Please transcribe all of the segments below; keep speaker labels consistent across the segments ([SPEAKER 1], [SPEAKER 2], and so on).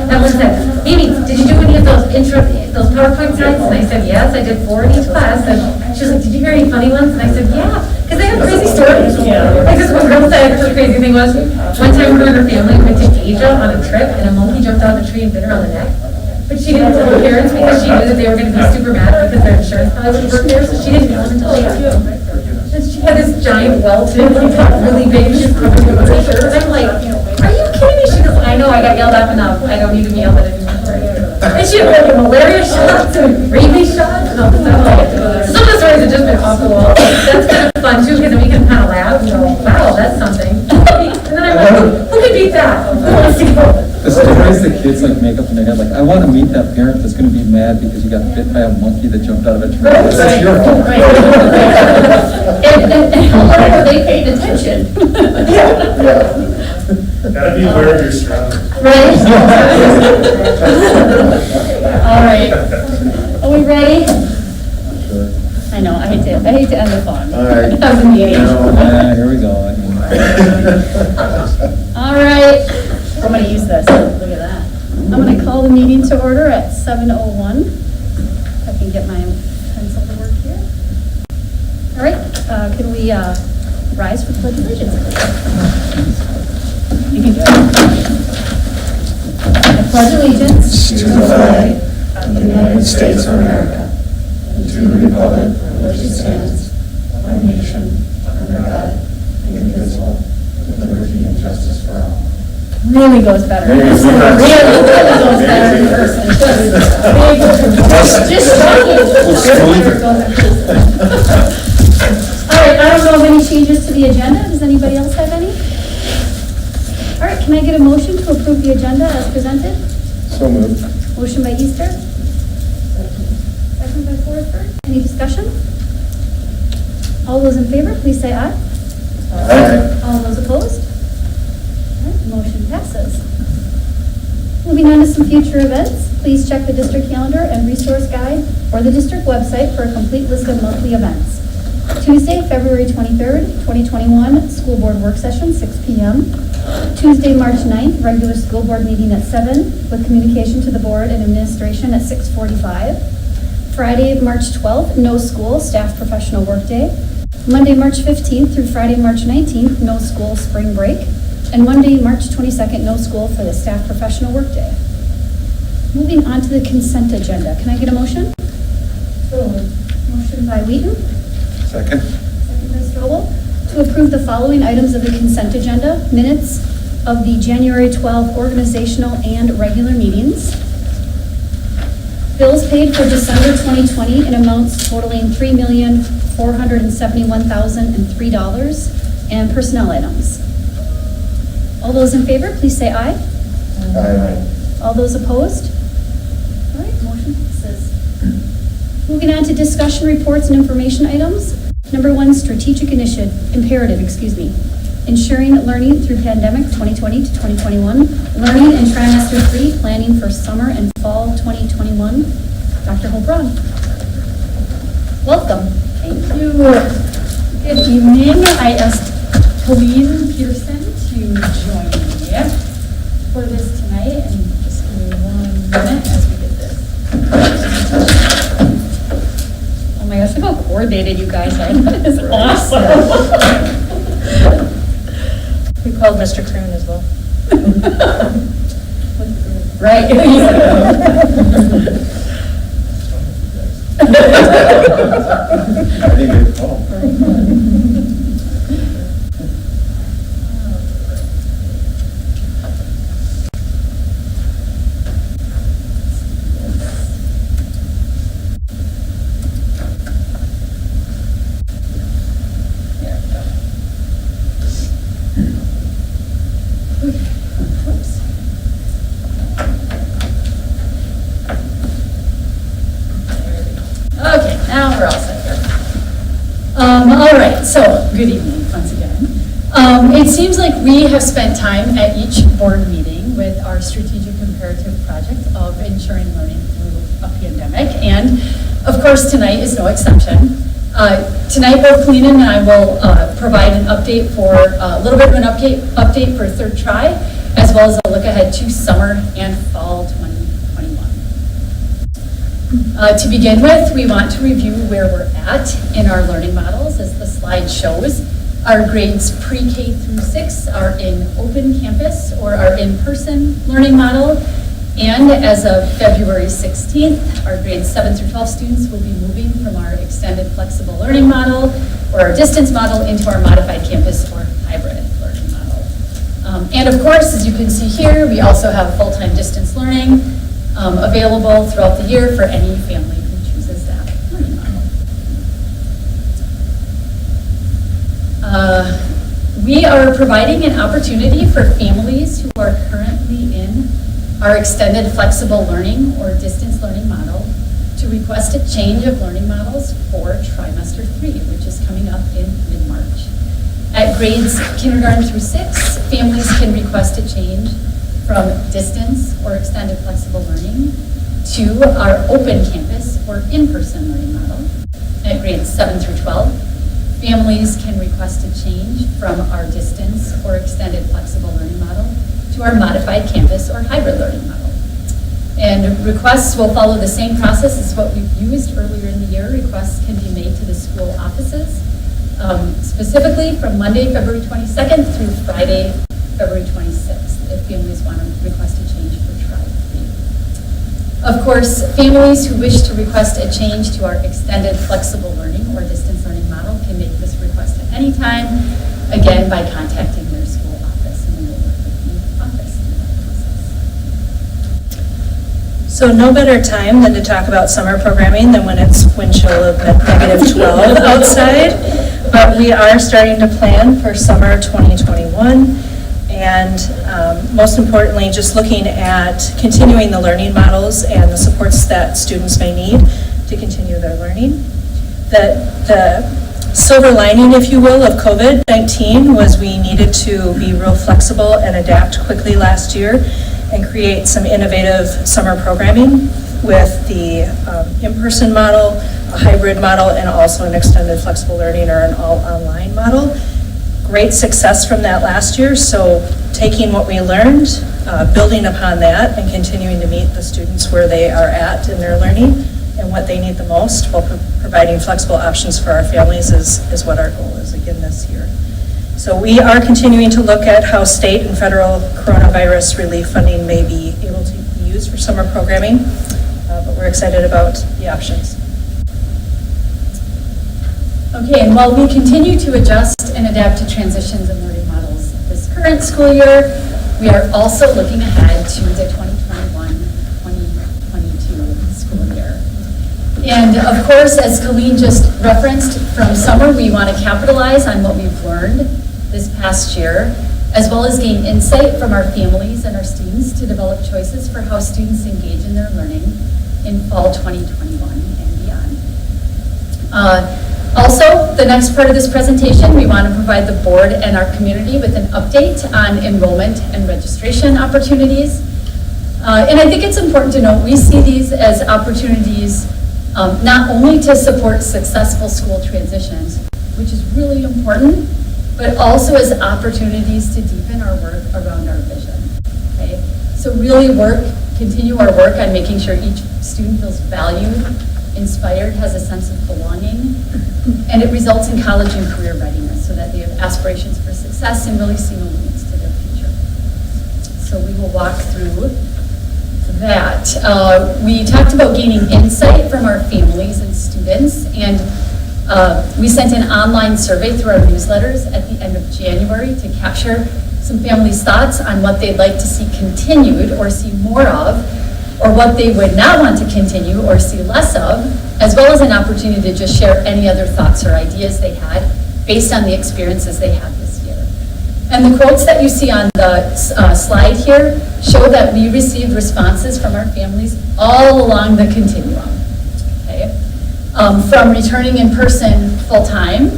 [SPEAKER 1] That was it. Amy, did you do any of those those PowerPoint slides? And I said, yes, I did 4 in each class. And she was like, did you hear any funny ones? And I said, yeah, because they have crazy stories. Like this one girl said, the crazy thing was, one time her and her family went to Asia on a trip, and a monkey jumped out of a tree and bit her on the neck. But she didn't tell her parents because she knew that they were going to be super mad because their insurance probably wouldn't work there, so she didn't know until later. And she had this giant welt, and he got really big, she was covered with a t-shirt, and I'm like, are you kidding me? She goes, I know, I got yelled at enough, I don't need to be yelled at anymore. And she had like malaria shots and rabies shots and all this stuff. So some of the stories have just been off the wall. That's kind of fun too, because then we can kind of laugh and go, wow, that's something. And then I'm like, who can beat that? Who wants to go?
[SPEAKER 2] The stories the kids like make up in their head, like, I want to meet that parent that's going to be mad because you got bit by a monkey that jumped out of a tree. That's your fault.
[SPEAKER 3] And they paid attention.
[SPEAKER 4] Gotta be aware of your surroundings.
[SPEAKER 3] Right? All right. Are we ready?
[SPEAKER 2] Sure.
[SPEAKER 3] I know, I hate to end the fun.
[SPEAKER 5] All right.
[SPEAKER 3] Of the meeting.
[SPEAKER 2] Here we go.
[SPEAKER 3] All right. I'm going to use this. Look at that. I'm going to call the meeting to order at 7:01. If I can get my pencil to work here. All right. Can we rise for the Pledge of Allegiance? You can do it. I pledge allegiance
[SPEAKER 5] To the flag of the United States of America, and to the republic for which it stands, one nation, under God, indivisible, with liberty and justice for all.
[SPEAKER 3] really goes better. Really goes better in person. Just all right, I don't know of any changes to the agenda. Does anybody else have any? All right, can I get a motion to approve the agenda as presented?
[SPEAKER 5] So moved.
[SPEAKER 3] Motion by Easter. Second by Forsberg. Any discussion? All those in favor, please say aye.
[SPEAKER 5] Aye.
[SPEAKER 3] All those opposed? All right, motion passes. Moving on to some future events, please check the district calendar and resource guide or the district website for a complete list of monthly events. Tuesday, February 23rd, 2021, school board work session, 6 p.m. Tuesday, March 9th, regular school board meeting at 7 with communication to the board and administration at 6:45. Friday, March 12th, no school, staff professional workday. Monday, March 15th through Friday, March 19th, no school, spring break. And Monday, March 22nd, no school for the staff professional workday. Moving on to the consent agenda. Can I get a motion? Motion by Wheaton.
[SPEAKER 5] Second.
[SPEAKER 3] Second by Strobel. To approve the following items of the consent agenda. Minutes of the January 12 organizational and regular meetings. Bills paid for December 2020 in amounts totaling $3,471,003 and personnel items. All those in favor, please say aye.
[SPEAKER 5] Aye.
[SPEAKER 3] All those opposed? All right, motion passes. Moving on to discussion reports and information items. Number 1, strategic imperative, ensuring learning through pandemic 2020 to 2021, learning in trimester 3, planning for summer and fall 2021. Dr. Holbrook. Welcome.
[SPEAKER 6] Thank you. Good evening. I asked Colleen Pearson to join me for this tonight, and just give me 1 minute as we get this. Oh my gosh, look how coordinated you guys are. That is awesome. We called Mr. Kroon as well. Right.
[SPEAKER 5] I didn't get a call.
[SPEAKER 6] Okay, now we're all set here. All right, so good evening once again. It seems like we have spent time at each board meeting with our strategic imperative project of ensuring learning through a pandemic, and of course tonight is no exception. Tonight both Colleen and I will provide an update for a little bit of an update for Third Try, as well as a look ahead to summer and fall 2021. To begin with, we want to review where we're at in our learning models. As the slide shows, our grades pre-K through 6 are in open campus or our in-person learning model. And as of February 16th, our grades 7 through 12 students will be moving from our extended flexible learning model or our distance model into our modified campus or hybrid learning model. And of course, as you can see here, we also have full-time distance learning available throughout the year for any family who chooses that learning model. We are providing an opportunity for families who are currently in our extended flexible learning or distance learning model to request a change of learning models for trimester 3, which is coming up in mid-March. At grades kindergarten through 6, families can request a change from distance or extended flexible learning to our open campus or in-person learning model. At grades 7 through 12, families can request a change from our distance or extended flexible learning model to our modified campus or hybrid learning model. And requests will follow the same process as what we've used earlier in the year. Requests can be made to the school offices, specifically from Monday, February 22nd through Friday, February 26th, if families want to request a change for Tri 3. Of course, families who wish to request a change to our extended flexible learning or distance learning model can make this request at any time, again, by contacting their school office, and we will work with the office in that process.
[SPEAKER 7] So no better time than to talk about summer programming than when it's wind chill of -12 outside. But we are starting to plan for summer 2021. And most importantly, just looking at continuing the learning models and the supports that students may need to continue their learning. The silver lining, if you will, of COVID-19 was we needed to be real flexible and adapt quickly last year and create some innovative summer programming with the in-person model, a hybrid model, and also an extended flexible learning or an all-online model. Great success from that last year, so taking what we learned, building upon that, and continuing to meet the students where they are at in their learning and what they need the most while providing flexible options for our families is what our goal is again this year. So we are continuing to look at how state and federal coronavirus relief funding may be able to be used for summer programming, but we're excited about the options.
[SPEAKER 6] Okay, and while we continue to adjust and adapt to transitions in learning models this current school year, we are also looking ahead to the 2021-2022 school year. And of course, as Colleen just referenced, from summer we want to capitalize on what we've learned this past year, as well as gain insight from our families and our students to develop choices for how students engage in their learning in fall 2021 and beyond. Also, the next part of this presentation, we want to provide the board and our community with an update on enrollment and registration opportunities. And I think it's important to note, we see these as opportunities not only to support successful school transitions, which is really important, but also as opportunities to deepen our work around our vision. Okay? So really continue our work on making sure each student feels valued, inspired, has a sense of belonging, and it results in college and career readiness so that they have aspirations for success and really see no limits to their future. So we will walk through that. We talked about gaining insight from our families and students, and we sent an online survey through our newsletters at the end of January to capture some families' thoughts on what they'd like to see continued or see more of, or what they would not want to continue or see less of, as well as an opportunity to just share any other thoughts or ideas they had based on the experiences they had this year. And the quotes that you see on the slide here show that we received responses from our families all along the continuum. Okay? From returning in person full-time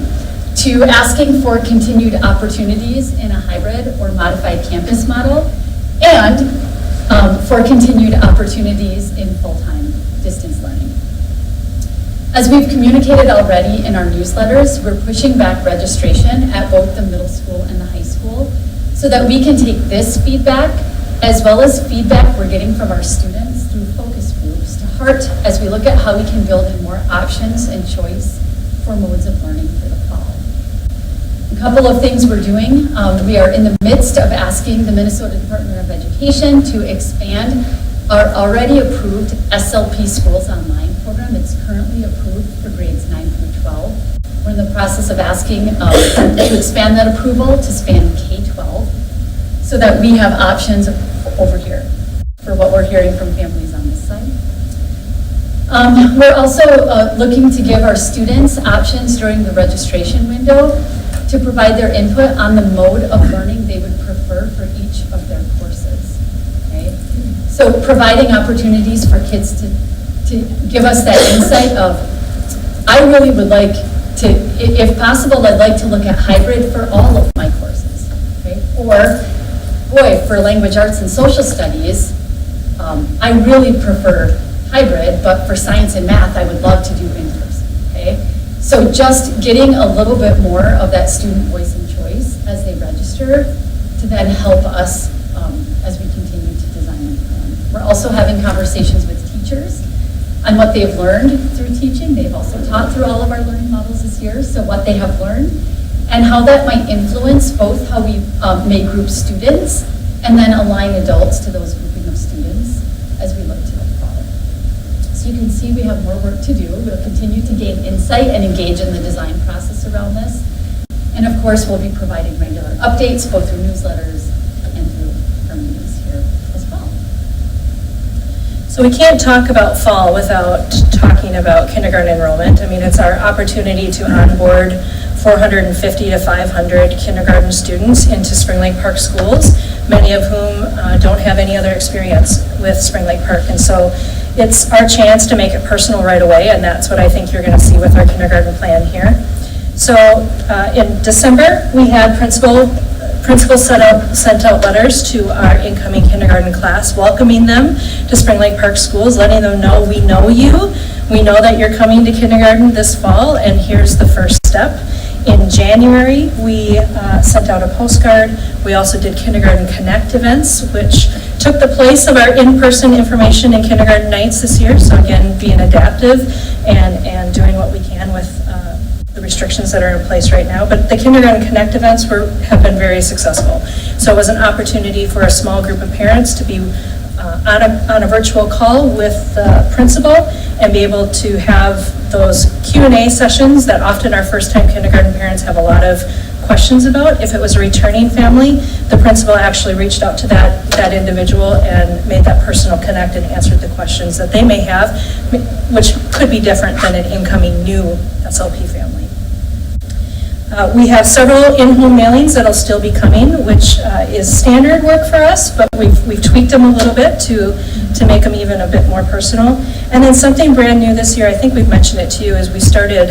[SPEAKER 6] to asking for continued opportunities in a hybrid or modified campus model, and for continued opportunities in full-time distance learning. As we've communicated already in our newsletters, we're pushing back registration at both the middle school and the high school so that we can take this feedback as well as feedback we're getting from our students through focus groups to heart as we look at how we can build in more options and choice for modes of learning for the fall. A couple of things we're doing. We are in the midst of asking the Minnesota Department of Education to expand our already approved SLP Schools Online program. It's currently approved for grades 9 through 12. We're in the process of asking to expand that approval to span K-12 so that we have options over here for what we're hearing from families on this side. We're also looking to give our students options during the registration window to provide their input on the mode of learning they would prefer for each of their courses. Okay? So providing opportunities for kids to give us that insight of, I really would like to, if possible, I'd like to look at hybrid for all of my courses. Okay? Or, boy, for language arts and social studies, I really prefer hybrid, but for science and math, I would love to do in person. Okay? So just getting a little bit more of that student voice and choice as they register to then help us as we continue to design and plan. We're also having conversations with teachers on what they've learned through teaching. They've also taught through all of our learning models this year, so what they have learned and how that might influence both how we may group students and then align adults to those grouping of students as we look to the fall. So you can see we have more work to do. We'll continue to gain insight and engage in the design process around this. And of course, we'll be providing regular updates, both through newsletters and through our meetings here as well.
[SPEAKER 7] So we can't talk about fall without talking about kindergarten enrollment. I mean, it's our opportunity to onboard 450 to 500 kindergarten students into Spring Lake Park schools, many of whom don't have any other experience with Spring Lake Park. And so it's our chance to make it personal right away, and that's what I think you're going to see with our kindergarten plan here. So in December, we had principals sent out letters to our incoming kindergarten class, welcoming them to Spring Lake Park schools, letting them know we know you, we know that you're coming to kindergarten this fall, and here's the first step. In January, we sent out a postcard. We also did Kindergarten Connect events, which took the place of our in-person information in kindergarten nights this year. So again, being adaptive and doing what we can with the restrictions that are in place right now. But the Kindergarten Connect events have been very successful. So it was an opportunity for a small group of parents to be on a virtual call with the principal and be able to have those Q&A sessions that often our first-time kindergarten parents have a lot of questions about. If it was a returning family, the principal actually reached out to that individual and made that personal connect and answered the questions that they may have, which could be different than an incoming new SLP family. We have several in-home mailings that'll still be coming, which is standard work for us, but we've tweaked them a little bit to make them even a bit more personal. And then something brand new this year, I think we've mentioned it to you, is we started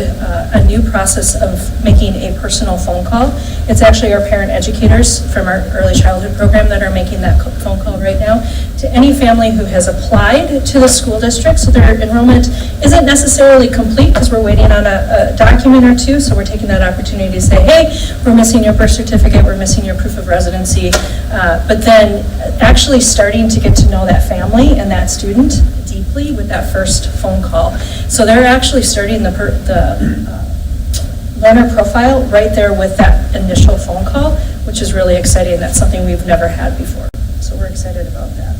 [SPEAKER 7] a new process of making a personal phone call. It's actually our parent educators from our early childhood program that are making that phone call right now to any family who has applied to the school district. So their enrollment isn't necessarily complete because we're waiting on a document or two. So we're taking that opportunity to say, hey, we're missing your birth certificate, we're missing your proof of residency. But then actually starting to get to know that family and that student deeply with that first phone call. So they're actually starting the learner profile right there with that initial phone call, which is really exciting. That's something we've never had before. So we're excited about that.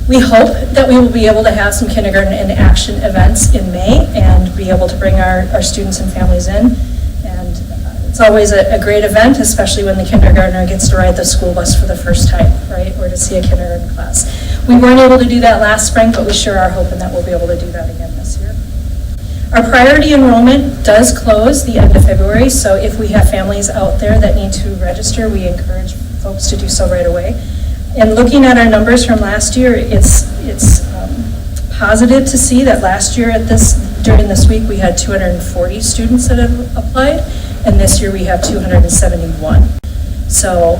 [SPEAKER 7] We hope that we will be able to have some kindergarten in action events in May and be able to bring our students and families in. And it's always a great event, especially when the kindergartner gets to ride the school bus for the first time, right? Or to see a kindergarten class. We weren't able to do that last spring, but we sure are hoping that we'll be able to do that again this year. Our priority enrollment does close the end of February, so if we have families out there that need to register, we encourage folks to do so right away. And looking at our numbers from last year, it's positive to see that last year during this week we had 240 students that have applied, and this year we have 271. So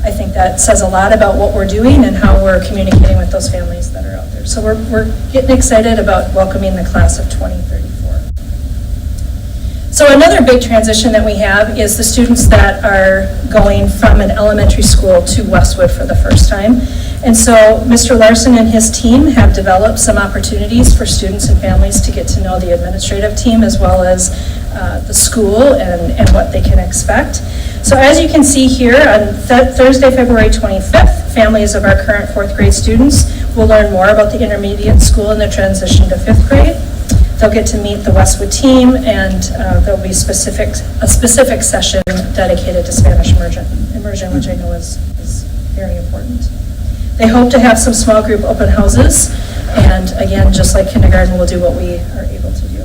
[SPEAKER 7] I think that says a lot about what we're doing and how we're communicating with those families that are out there. So we're getting excited about welcoming the class of 2034. So So another big transition that we have is the students that are going from an elementary school to Westwood for the first time. And so Mr. Larson and his team have developed some opportunities for students and families to get to know the administrative team as well as the school and what they can expect. So as you can see here, on Thursday, February 25th, families of our current 4th grade students will learn more about the intermediate school and their transition to 5th grade. They'll get to meet the Westwood team, and there'll be a specific session dedicated to Spanish immersion, which I know is very important. They hope to have some small group open houses, and again, just like kindergarten, we'll do what we are able to do.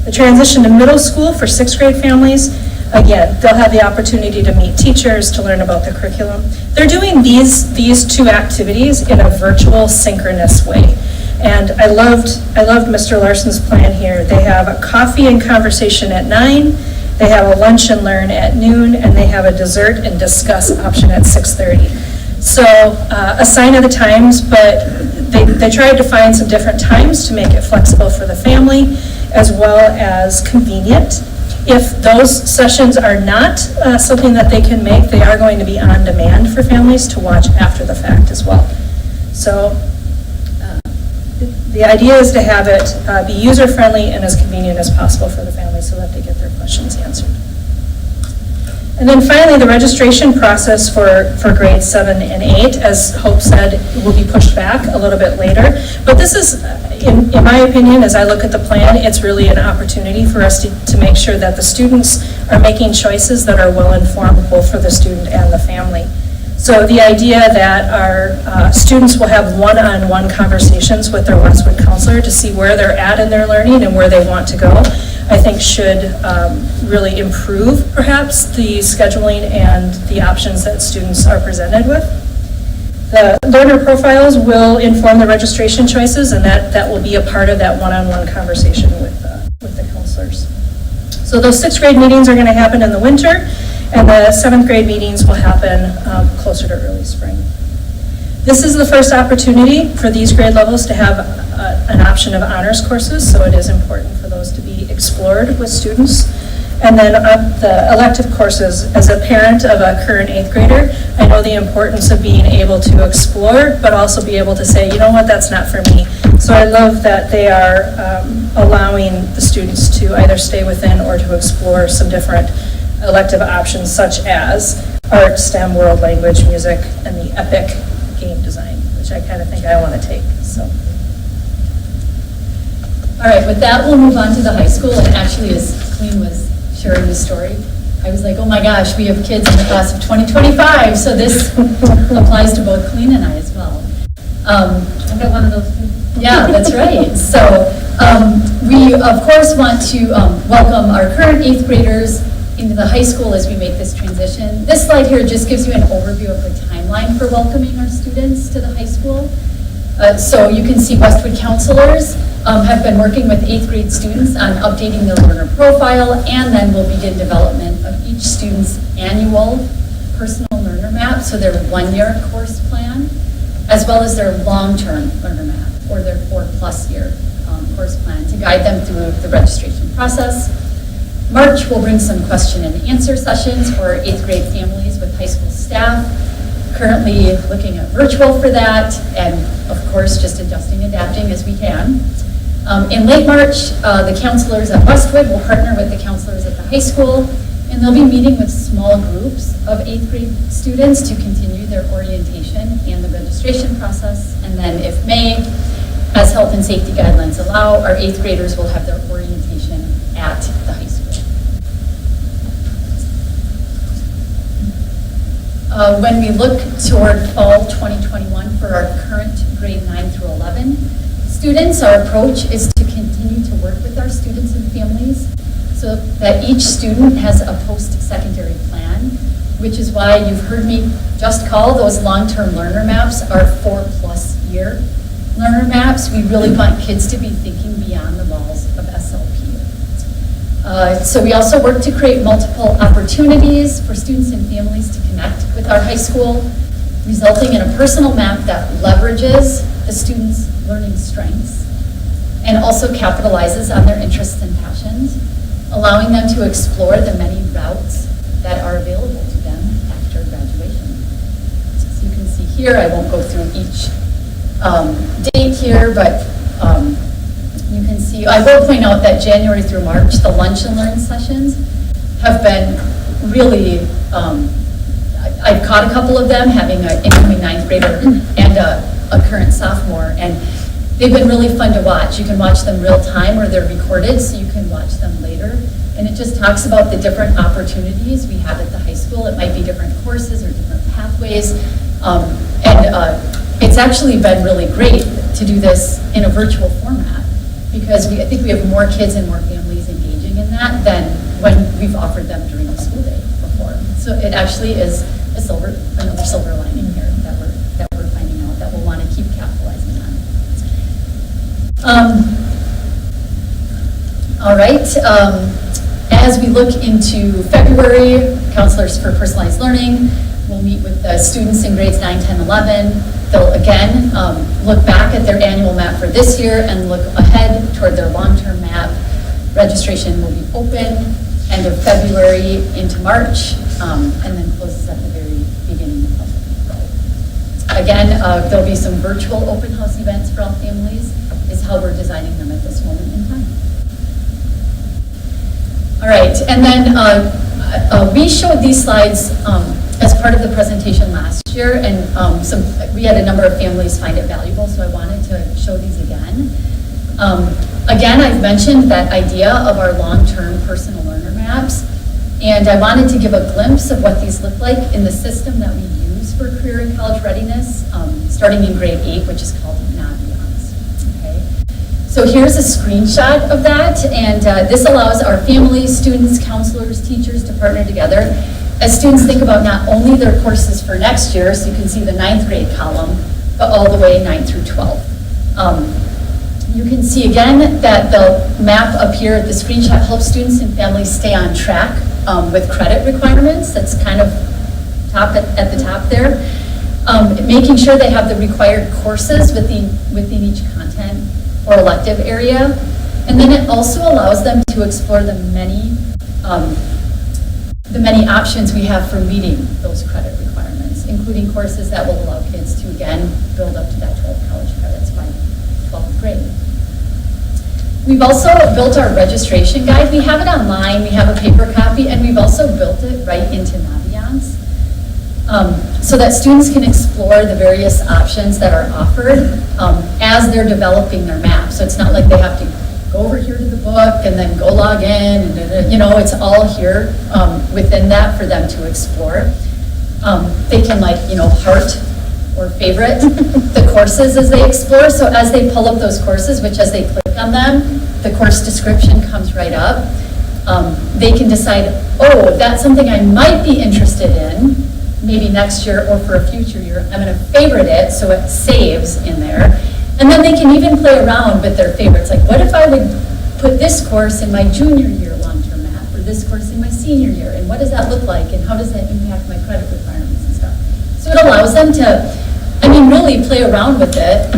[SPEAKER 7] The transition to middle school for 6th grade families, again, they'll have the opportunity to meet teachers, to learn about the curriculum. They're doing these two activities in a virtual, synchronous way. And I loved Mr. Larson's plan here. They have a coffee and conversation at 9, they have a lunch and learn at noon, and they have a dessert and discuss option at 6:30. So assign other times, but they tried to find some different times to make it flexible for the family as well as convenient. If those sessions are not something that they can make, they are going to be on demand for families to watch after the fact as well. So the idea is to have it be user-friendly and as convenient as possible for the family so that they get their questions answered. And then finally, the registration process for grades 7 and 8, as Hope said, will be pushed back a little bit later. But this is, in my opinion, as I look at the plan, it's really an opportunity for us to make sure that the students are making choices that are well-informed both for the student and the family. So the idea that our students will have one-on-one conversations with their Westwood counselor to see where they're at in their learning and where they want to go, I think should really improve perhaps the scheduling and the options that students are presented with. The learner profiles will inform the registration choices, and that will be a part of that one-on-one conversation with the counselors. So those 6th grade meetings are going to happen in the winter, and the 7th grade meetings will happen closer to early spring. This is the first opportunity for these grade levels to have an option of honors courses, so it is important for those to be explored with students. And then the elective courses, as a parent of a current 8th grader, I know the importance of being able to explore, but also be able to say, you know what, that's not for me. So I love that they are allowing the students to either stay within or to explore some different elective options such as art, STEM, world language, music, and the EPIC game design, which I kind of think I want to take. So,
[SPEAKER 6] All right, with that, we'll move on to the high school. And actually, as Colleen was sharing the story, I was like, oh my gosh, we have kids in the class of 2025, so this applies to both Colleen and I as well.
[SPEAKER 1] I've got one of those too.
[SPEAKER 6] Yeah, that's right. So we, of course, want to welcome our current 8th graders into the high school as we make this transition. This slide here just gives you an overview of the timeline for welcoming our students to the high school. So you can see Westwood counselors have been working with 8th grade students on updating their learner profile, and then we'll begin development of each student's annual personal learner map, so their 1-year course plan, as well as their long-term learner map, or their 4+ year course plan, to guide them through the registration process. March will bring some question and answer sessions for 8th grade families with high school staff. Currently looking at virtual for that, and of course just adjusting, adapting as we can. In late March, the counselors at Westwood will partner with the counselors at the high school, and they'll be meeting with small groups of 8th grade students to continue their orientation and the registration process. And then if May, as health and safety guidelines allow, our 8th graders will have their orientation at the high school. When we look toward fall 2021 for our current grade 9 through 11 students, our approach is to continue to work with our students and families so that each student has a post-secondary plan, which is why you've heard me just call those long-term learner maps our 4+ year learner maps. We really want kids to be thinking beyond the walls of SLP. So we also work to create multiple opportunities for students and families to connect with our high school, resulting in a personal map that leverages the students' learning strengths and also capitalizes on their interests and passions, allowing them to explore the many routes that are available to them after graduation. So you can see here, I won't go through each date here, but you can see, I will point out that January through March, the lunch and learn sessions have been really, I've caught a couple of them, having an incoming ninth grader and a current sophomore, and they've been really fun to watch. You can watch them real time or they're recorded, so you can watch them later. And it just talks about the different opportunities we have at the high school. It might be different courses or different pathways. It's actually been really great to do this in a virtual format, because I think we have more kids and more families engaging in that than when we've offered them during the school day before. So it actually is another silver lining here that we're finding out that we'll want to keep capitalizing on. All right. As we look into February, Counselors for Personalized Learning will meet with the students in grades 9, 10, 11. They'll again look back at their annual map for this year and look ahead toward their long-term map. Registration will be open end of February into March, and then closes at the very beginning of April. Again, there'll be some virtual open house events for all families, is how we're designing them at this moment in time. All right, and then we showed these slides as part of the presentation last year, and we had a number of families find it valuable, so I wanted to show these again. Again, I've mentioned that idea of our long-term personal learner maps, and I wanted to give a glimpse of what these look like in the system that we use for career and college readiness, starting in grade 8, which is called Naviance. Okay? So here's a screenshot of that, and this allows our families, students, counselors, teachers to partner together as students think about not only their courses for next year, so you can see the 9th grade column, but all the way 9th through 12th. You can see again that the map up here, the screenshot helps students and families stay on track with credit requirements. That's kind of at the top there. Making sure they have the required courses within each content or elective area. And then it also allows them to explore the many options we have for meeting those credit requirements, including courses that will allow kids to, again, build up to that 12 college credits by 12th grade. We've also built our registration guide. We have it online, we have a paper copy, and we've also built it right into Naviance so that students can explore the various options that are offered as they're developing their map. So it's not like they have to go over here to the book and then go log in, and it's all here within that for them to explore. They can heart or favorite the courses as they explore. So as they pull up those courses, which as they click on them, the course description comes right up. They can decide, oh, that's something I might be interested in, maybe next year or for a future year. I'm going to favorite it so it saves in there. And then they can even play around with their favorites. Like, what if I would put this course in my junior year long-term map, or this course in my senior year, and what does that look like, and how does that impact my credit requirements and stuff? So it allows them to, really play around with it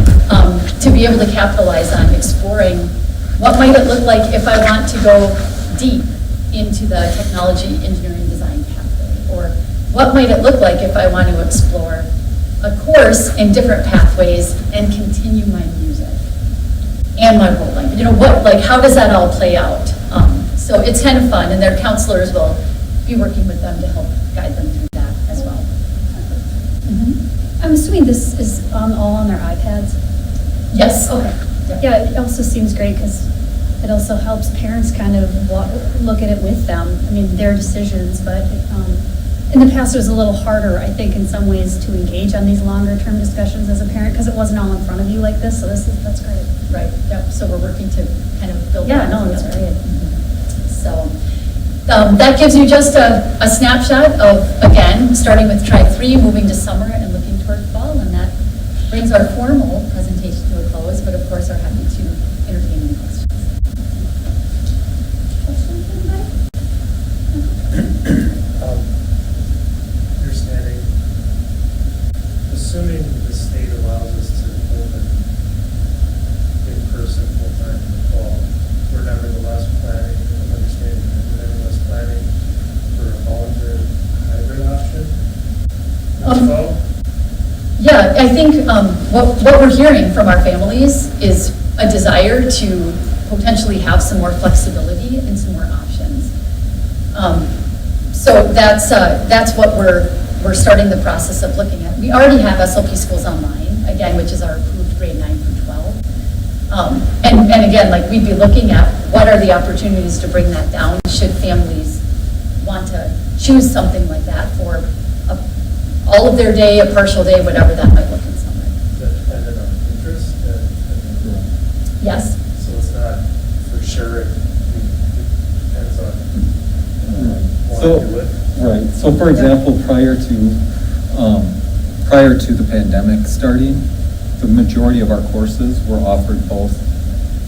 [SPEAKER 6] to be able to capitalize on exploring what might it look like if I want to go deep into the technology, engineering, design pathway, or what might it look like if I want to explore a course in different pathways and continue my music and my role life. How does that all play out? So it's kind of fun, and their counselors will be working with them to help guide them through that as well.
[SPEAKER 3] I'm assuming this is all on their iPads?
[SPEAKER 6] Yes.
[SPEAKER 3] Okay. Yeah, it also seems great because it also helps parents kind of look at it with them. Their decisions, but in the past it was a little harder, I think, in some ways to engage on these longer term discussions as a parent because it wasn't all in front of you like this, so that's great.
[SPEAKER 6] Right, yep, so we're working to kind of build
[SPEAKER 3] Yeah,
[SPEAKER 6] that
[SPEAKER 3] no, that's
[SPEAKER 6] together.
[SPEAKER 3] great.
[SPEAKER 6] So that gives you just a snapshot of, again, starting with Tribe 3, moving to summer and looking toward fall, and that brings our formal presentation to a close, but of course are happy to entertain any questions.
[SPEAKER 3] Questions, anybody?
[SPEAKER 4] Understanding, assuming the state allows us to open in person full-time in the fall, we're nevertheless planning, I'm understanding that everyone was planning for a voluntary hybrid option this fall.
[SPEAKER 6] Yeah, I think what we're hearing from our families is a desire to potentially have some more flexibility and some more options. So that's what we're starting the process of looking at. We already have SLP Schools Online, again, which is our approved grade 9 through 12. And again, like we'd be looking at what are the opportunities to bring that down should families want to choose something like that for all of their day, a partial day, whatever that might look in summer.
[SPEAKER 4] Is that dependent on interest?
[SPEAKER 6] Yes?
[SPEAKER 4] So it's not for sure, it depends on
[SPEAKER 2] So,
[SPEAKER 4] wanting to do it.
[SPEAKER 2] right, so for example, prior to the pandemic starting, the majority of our courses were offered both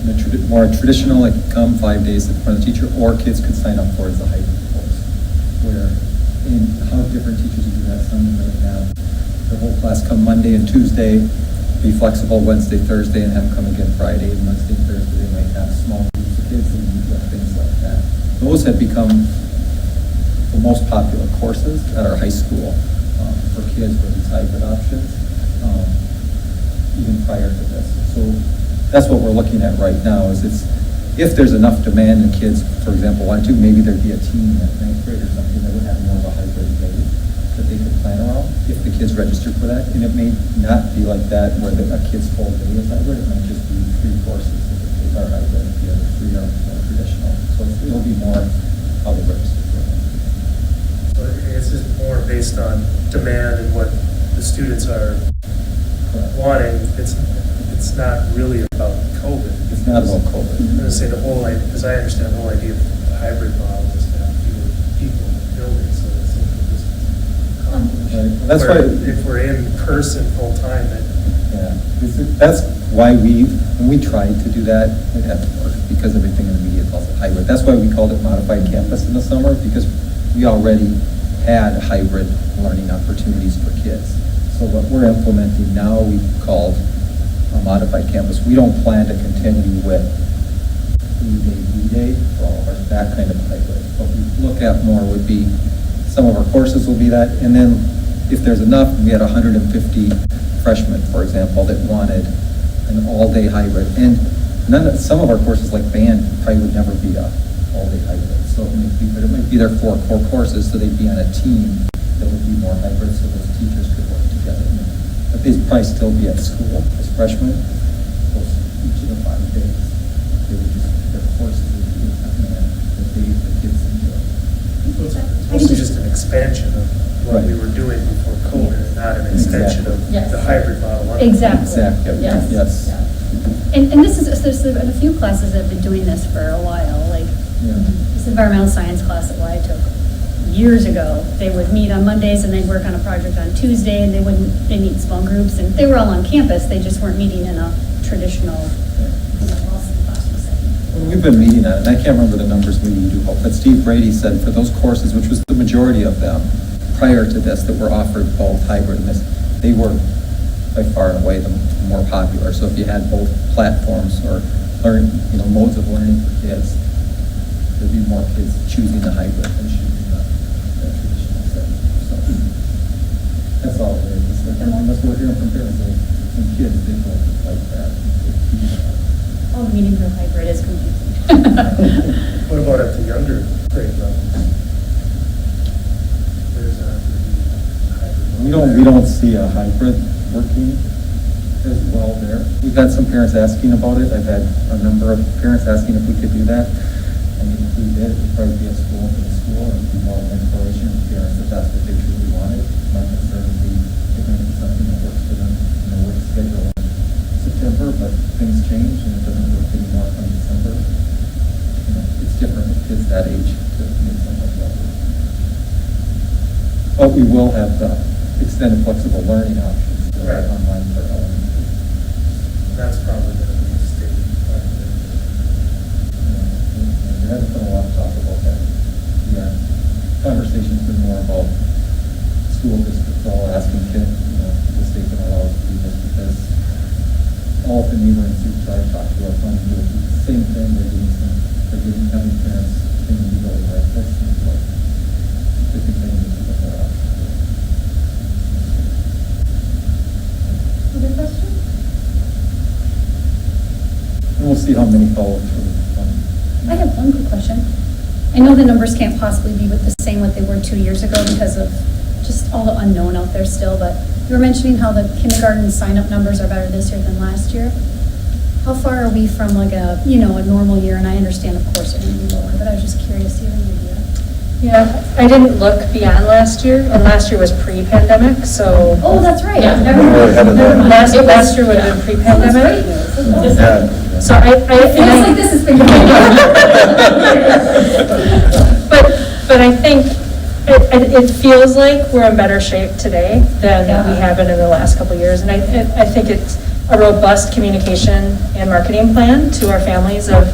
[SPEAKER 2] in a more traditional, like come 5 days in front of the teacher, or kids could sign up for it as a hybrid course. Where, in how different teachers do that, some might have the whole class come Monday and Tuesday, be flexible Wednesday, Thursday, and have them come again Friday, and Wednesday, Thursday, they might have small groups of kids and things like that. Those have become the most popular courses at our high school for kids with these hybrid options, even prior to this. So that's what we're looking at right now, is if there's enough demand and kids, for example, want to, maybe there'd be a team at ninth grade or something that would have more of a hybrid day that they could plan around, if the kids registered for that. And it may not be like that where a kid's full day is hybrid, it might just be 3 courses if the kids are hybrid, if the other 3 are more traditional. So it'll be more how they register for it.
[SPEAKER 4] So I guess it's more based on demand and what the students are wanting. It's not really about COVID.
[SPEAKER 2] It's not about COVID.
[SPEAKER 4] I'm gonna say the whole, because I understand the whole idea of the hybrid model is to have fewer people in the building, so that's social distance.
[SPEAKER 2] Right. That's why.
[SPEAKER 4] If we're in person full time, then
[SPEAKER 2] Yeah, that's why when we tried to do that, it had to work, because everything in the media calls it hybrid. That's why we called it modified campus in the summer, because we already had hybrid learning opportunities for kids. So what we're implementing now, we've called a modified campus. We don't plan to continue with E-Day for all of us, that kind of hybrid. What we look at more would be, some of our courses will be that, and then if there's enough, we had 150 freshmen, for example, that wanted an all-day hybrid. And some of our courses, like band, probably would never be a all-day hybrid. So it might be their 4 core courses, so they'd be on a team that would be more hybrid, so those teachers could work together. But they'd probably still be at school as freshmen, each of the 5 days. They would just, their courses would be the kids enjoy.
[SPEAKER 4] so it's mostly just an expansion of what we were doing before COVID, not an extension of
[SPEAKER 6] Yes.
[SPEAKER 4] the hybrid model.
[SPEAKER 3] Exactly.
[SPEAKER 2] Exactly,
[SPEAKER 6] Yes.
[SPEAKER 2] yes.
[SPEAKER 3] And this is, there's been a few classes that have been doing this for a while, like
[SPEAKER 2] Yeah.
[SPEAKER 3] this environmental science class that I took years ago. They would meet on Mondays and they'd work on a project on Tuesday, and they meet in small groups, and they were all on campus, they just weren't meeting in a traditional, classroom setting.
[SPEAKER 2] Well, we've been meeting on it, and I can't remember the numbers we do, but Steve Brady said for those courses, which was the majority of them prior to this, that were offered both hybrid and this, they were by far and away the more popular. So if you had both platforms or modes of learning for kids, there'd be more kids choosing the hybrid than choosing the traditional setting. So that's all it is. And that's what we're hearing from parents. Some kids, they don't like that.
[SPEAKER 3] Oh, the meeting group hybrid is confusing.
[SPEAKER 4] What about at the younger grade levels? There's a hybrid.
[SPEAKER 2] We don't see a hybrid working as well there. We've had some parents asking about it. I've had a number of parents asking if we could do that. I mean, if we did, it'd probably be a school for the school, and it'd be more of an inspiration for parents if that's what they truly wanted. Not necessarily giving them something that works for them in their work schedule in September, but things change and it doesn't work anymore from December. It's different with kids that age to make something like that work. But we will have the extended flexible learning options for
[SPEAKER 4] Right.
[SPEAKER 2] online for elementary.
[SPEAKER 4] That's probably going to be a state.
[SPEAKER 2] There hasn't been a lot of talk about that. Yeah, conversation's been more about school districts all asking kids, the state can allow us to do this, because all of the neighboring groups I've talked to are planning to do the same thing. They're giving parents things see how many follow through.
[SPEAKER 3] I have one quick question. I know the numbers can't possibly be with the same what they were 2 years ago because of just all the unknown out there still, but you were mentioning how the kindergarten sign-up numbers are better this year than last year. How far are we from like a, you know, a normal year? And I understand, of course, it will be lower, but I was just curious, do you have an idea?
[SPEAKER 7] Yeah, I didn't look beyond last year, and last year was pre-pandemic, so.
[SPEAKER 3] Oh, that's right.
[SPEAKER 6] Yeah.
[SPEAKER 3] Never
[SPEAKER 5] We're
[SPEAKER 3] mind.
[SPEAKER 5] ahead of
[SPEAKER 3] Never
[SPEAKER 5] that.
[SPEAKER 3] mind.
[SPEAKER 7] Last year would have been
[SPEAKER 3] Oh, that's
[SPEAKER 7] pre-pandemic.
[SPEAKER 3] great.
[SPEAKER 5] Yeah.
[SPEAKER 7] So I.
[SPEAKER 3] It feels like this has been going on.
[SPEAKER 7] But I think it feels like we're in better shape today than we have been in the last couple of years. And I think it's a robust communication and marketing plan to our families of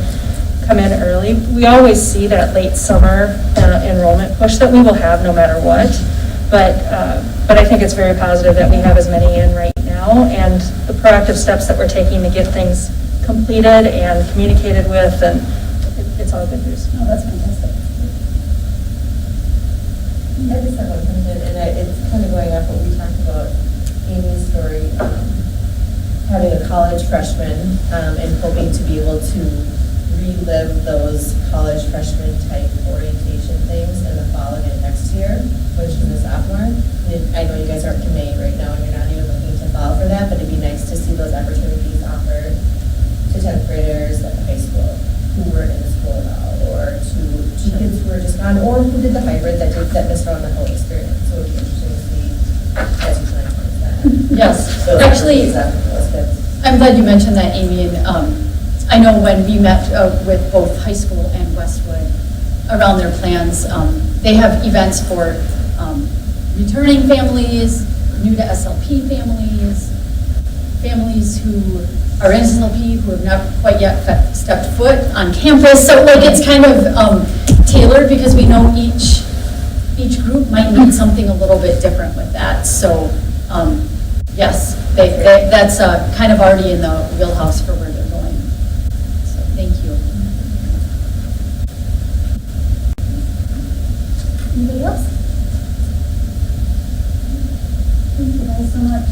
[SPEAKER 7] come in early. We always see that late summer enrollment push that we will have no matter what. But I think it's very positive that we have as many in right now, and the proactive steps that we're taking to get things completed and communicated with, and it's all good news.
[SPEAKER 3] Oh, that's fantastic.
[SPEAKER 8] I just have one question, and it's kind of going off what we talked about, Amy's story, having a college freshman, and hoping to be able to relive those college freshman type orientation things in the fall again next year, when she's a sophomore. And I know you guys aren't committing right now, and you're not even looking to fall for that, but it'd be nice to see those opportunities offered to 10th graders at the high school who weren't in the school at all, or to kids who were just gone, or who did the hybrid that missed out on the whole experience. So it'd be interesting to see as you plan towards that.
[SPEAKER 6] Yes,
[SPEAKER 8] So
[SPEAKER 6] actually,
[SPEAKER 8] exactly those kids.
[SPEAKER 6] I'm glad you mentioned that, Amy, and I know when we met with both high school and Westwood around their plans, they have events for returning families, new to SLP families, families who are in SLP who have not quite yet stepped foot on campus. So like it's kind of tailored because we know each group might need something a little bit different with that. So yes, that's kind of already in the wheelhouse for where they're going. So thank you.
[SPEAKER 3] Anybody else? Thank you guys so much.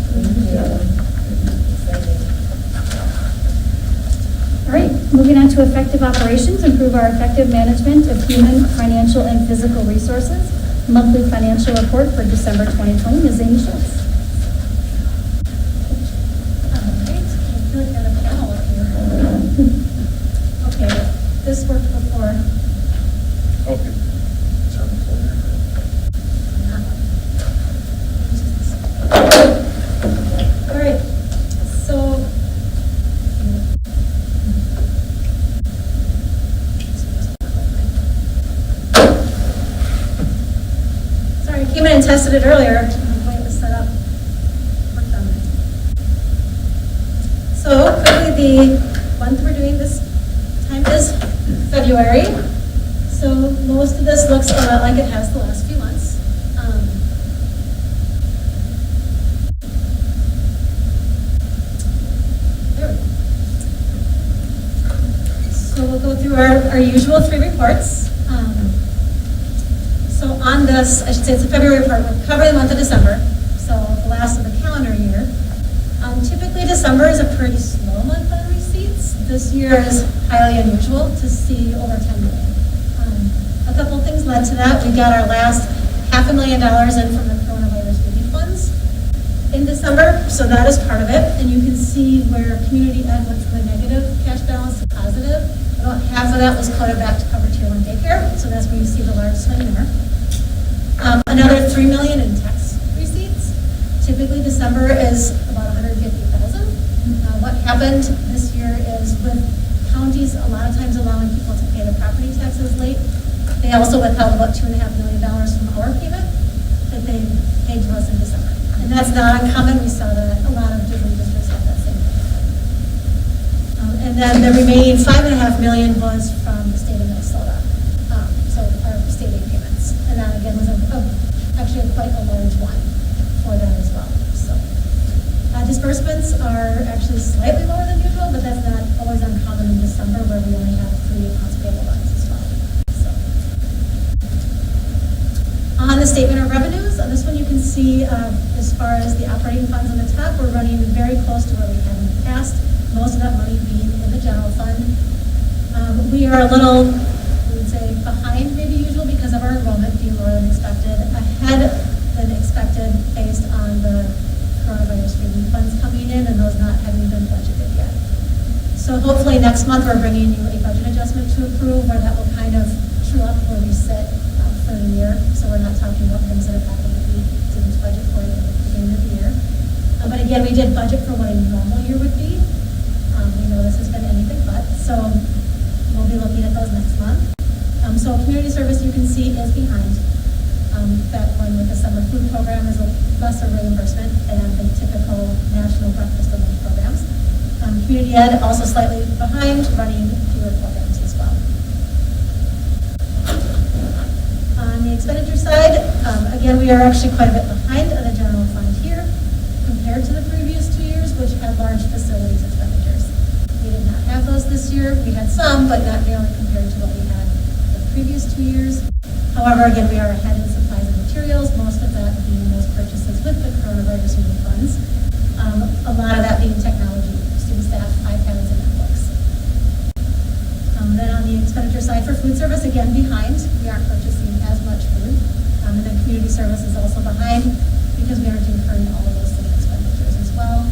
[SPEAKER 3] All right, moving on to effective operations, improve our effective management of human, financial, and physical resources. Monthly financial report for December 2020, Ms. Amy Schultz.
[SPEAKER 9] I feel like I'm a panel up here. Okay, this worked before.
[SPEAKER 5] Okay.
[SPEAKER 9] All right, so. Sorry, I came in and tested it earlier. The way it was set up. Worked on it. So quickly, the month we're doing this time is February. So most of this looks a lot like it has the last few months. There we go. So we'll go through our usual 3 reports. So on this, I should say it's a February report, we're covering the month of December, so the last of the calendar year. Typically December is a pretty slow month on receipts. This year is highly unusual to see over 10 million. A couple of things led to that. We got our last $500,000 in from the coronavirus relief funds in December, so that is part of it. And you can see where community ed went from a negative cash balance to positive. About half of that was coded back to cover tier 1 daycare, so that's where you see the large swing there. Another $3 million in tax receipts. Typically December is about $150,000. What happened this year is with counties a lot of times allowing people to pay their property taxes late, they also withheld about $2.5 million from our payment that they paid to us in December. And that's not uncommon. We saw that a lot of different districts have that same thing. And then the remaining $5.5 million was from the state of Minnesota. So our state aid payments. And that again was actually quite a large one for them as well. So disbursements are actually slightly lower than usual, but that's not always uncommon in December where we only have 3 accounts payable runs as well. So on the statement of revenues, on this one you can see as far as the operating funds on the top, we're running very close to where we have in the past. most of that money being in the general fund. We are a little, we would say, behind maybe usual because of our enrollment being lower than expected, ahead than expected based on the coronavirus relief funds coming in and those not having been budgeted yet. So hopefully next month we're bringing you a budget adjustment to approve where that will kind of true up where we sit for the year. So we're not talking about things that have happened that we didn't budget for at the beginning of the year. But again, we did budget for what a normal year would be. We know this has been anything but, so we'll be looking at those next month. So community service, you can see, is behind. That one with the summer food program is a lesser reimbursement than the typical national breakfast and lunch programs. Community ed also slightly behind, running fewer programs as well. On the expenditure side, again, we are actually quite a bit behind on the general fund here compared to the previous 2 years, which had large facilities expenditures. We did not have those this year. We had some, but not nearly compared to what we had the previous 2 years. However, again, we are ahead in supplies and materials, most of that being those purchases with the coronavirus relief funds. A lot of that being technology, student staff, iPads, and notebooks. Then on the expenditure side for food service, again, behind. We aren't purchasing as much food. And then community service is also behind because we aren't incurring all of those same expenditures as well.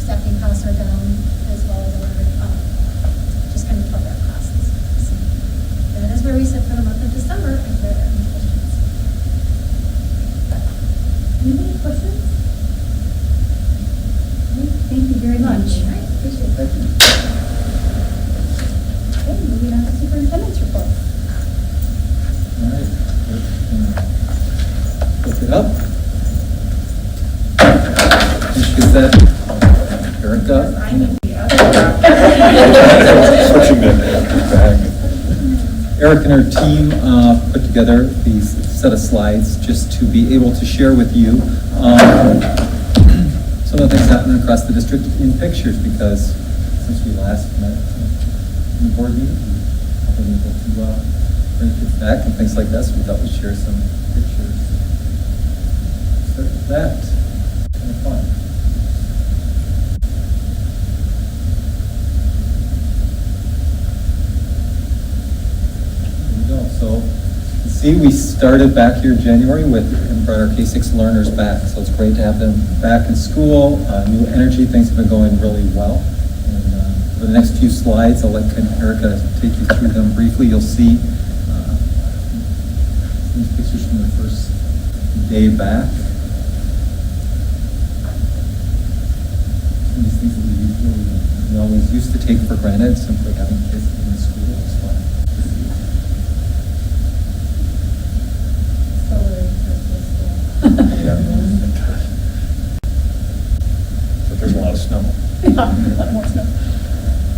[SPEAKER 9] Staffing costs are down as well as other just kind of program costs. So that is where we sit for the month of December. If there are any questions.
[SPEAKER 3] Any questions? Thank you very much.
[SPEAKER 9] All right, appreciate it.
[SPEAKER 2] Thank you.
[SPEAKER 3] Okay, moving on to superintendent's report.
[SPEAKER 2] All right. Look it up. Is that Erica?
[SPEAKER 8] I need the other.
[SPEAKER 5] Switching it back.
[SPEAKER 2] Eric and her team put together these set of slides just to be able to share with you some of the things happening across the district in pictures, because since we last met in the board meeting, I've been able to bring kids back and things like that, so we thought we'd share some pictures. Start with that. Kind of fun. So, you see, we started back here in January and brought our K-6 learners back. So it's great to have them back in school. New energy, things have been going really well. And for the next few slides, I'll let Erica take you through them briefly. You'll see these pictures from the first day back. Some of these things that we always used to take for granted, simply having kids in school. It's fun.
[SPEAKER 5] Yeah. But there's a lot of snow.
[SPEAKER 6] More stuff.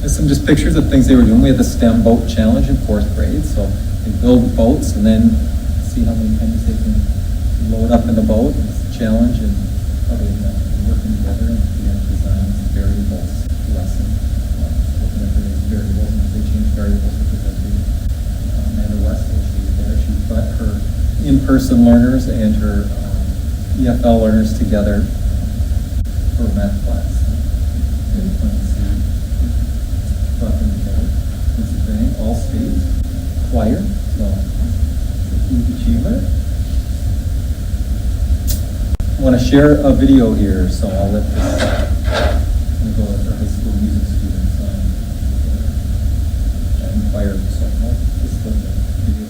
[SPEAKER 2] There's some just pictures of things they were doing. We had the STEM boat challenge in 4th grade, so they build boats and then see how many pennies they can load up in the boat. It's a challenge, and how they working together and design variables lesson. Looking at various variables, and they change variables because Amanda West, she was there. She brought her in-person learners and her EFL learners together for a math class. Really fun to see. Brought them together. It's a thing, all states, choir, so it's a huge achievement. I want to share a video here, so I'll let this I'm gonna go with our high school music students and choir, so I'll just let the video.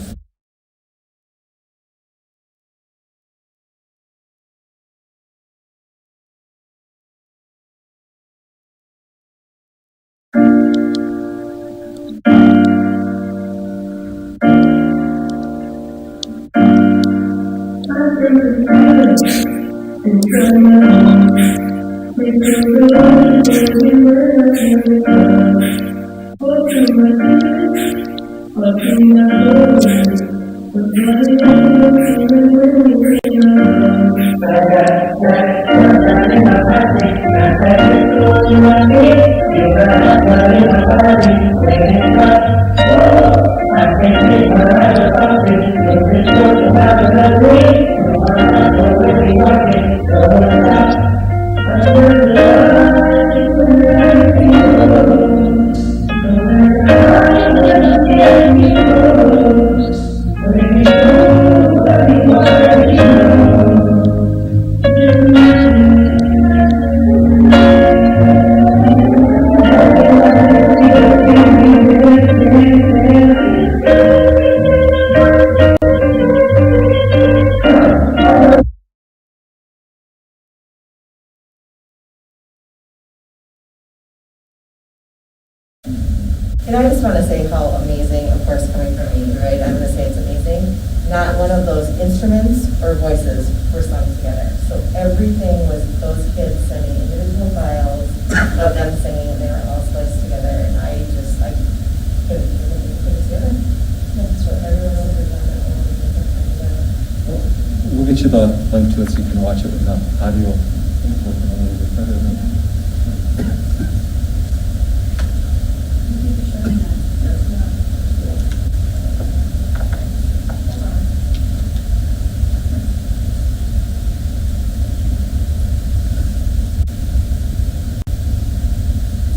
[SPEAKER 5] Thank you.
[SPEAKER 8] And I just want to say how amazing, of course, coming from me, right? I'm going to say it's amazing. Not one of those instruments or voices were sung together. So everything was those kids sending individual files of them singing, and they were all spliced together. And I couldn't put it together. That's what everyone else has done.
[SPEAKER 2] We'll get you the link to it so you can watch it with the audio. Working a little bit better than.